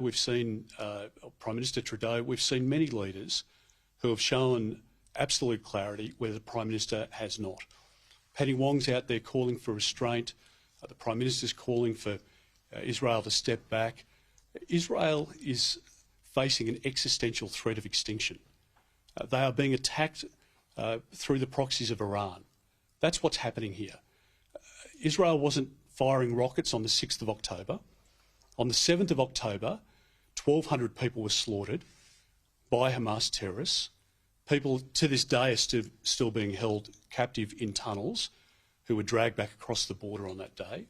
We've seen Prime Minister Trudeau, we've seen many leaders who have shown absolute clarity where the Prime Minister has not. Paddy Wong's out there calling for restraint. The Prime Minister's calling for Israel to step back. Israel is facing an existential threat of extinction. They are being attacked through the proxies of Iran. That's what's happening here. Israel wasn't firing rockets on the 6th of October. On the 7th of October, 1,200 people were slaughtered by Hamas terrorists. People to this day are still being held captive in tunnels who were dragged back across the border on that day.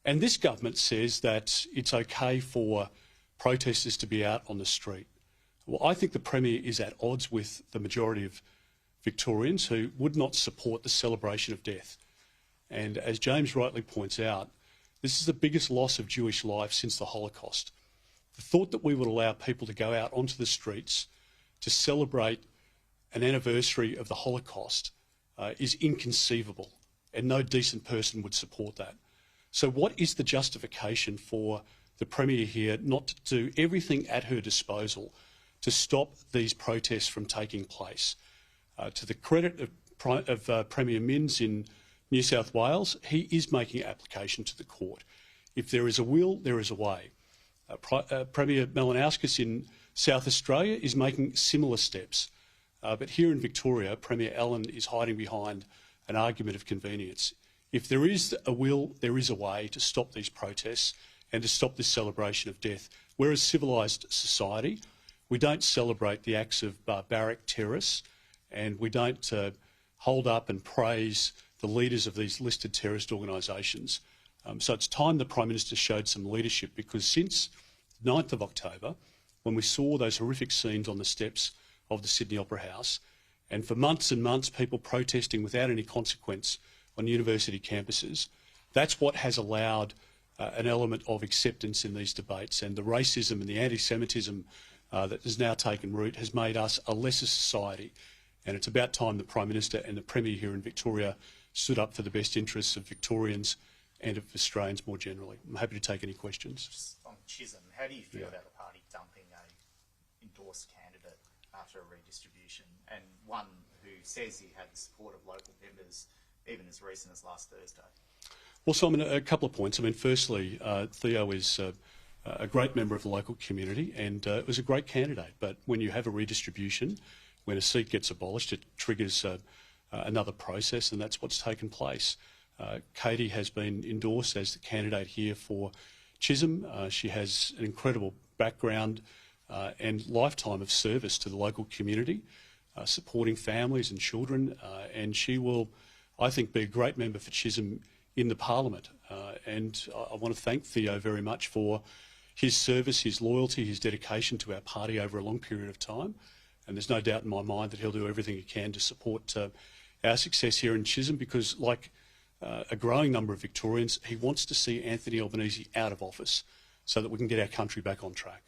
And this government says that it's okay for protesters to be out on the street. Well, I think the Premier is at odds with the majority of Victorians who would not support the celebration of death. And as James rightly points out, this is the biggest loss of Jewish life since the Holocaust. The thought that we would allow people to go out onto the streets to celebrate an anniversary of the Holocaust is inconceivable, and no decent person would support that. So what is the justification for the Premier here not to do everything at her disposal to stop these protests from taking place? To the credit of Premier Minns in New South Wales, he is making application to the court. If there is a will, there is a way. Premier Malinowskis in South Australia is making similar steps. But here in Victoria, Premier Allen is hiding behind an argument of convenience. If there is a will, there is a way to stop these protests and to stop this celebration of death. We're a civilised society. We don't celebrate the acts of barbaric terrorists, and we don't hold up and praise the leaders of these listed terrorist organisations. So it's time the Prime Minister showed some leadership, because since the 9th of October, when we saw those horrific scenes on the steps of the Sydney Opera House, and for months and months people protesting without any consequence on university campuses, that's what has allowed an element of acceptance in these debates. And the racism and the anti-Semitism that has now taken root has made us a lesser society. And it's about time the Prime Minister and the Premier here in Victoria stood up for the best interests of Victorians and of Australians more generally. I'm happy to take any questions. Just on Chisholm, how do you feel about the party dumping a endorsed candidate after a redistribution, and one who says he had the support of local members even as recent as last Thursday? Well, Simon, a couple of points. I mean, firstly, Theo is a great member of the local community and was a great candidate. But when you have a redistribution, when a seat gets abolished, it triggers another process, and that's what's taken place. Katie has been endorsed as the candidate here for Chisholm. She has an incredible background and lifetime of service to the local community, supporting families and children, and she will, I think, be a great member for Chisholm in the Parliament. And I want to thank Theo very much for his service, his loyalty, his dedication to our party over a long period of time. And there's no doubt in my mind that he'll do everything he can to support our success here in Chisholm, because, like a growing number of Victorians, he wants to see Anthony Albanese out of office so that we can get our country back on track.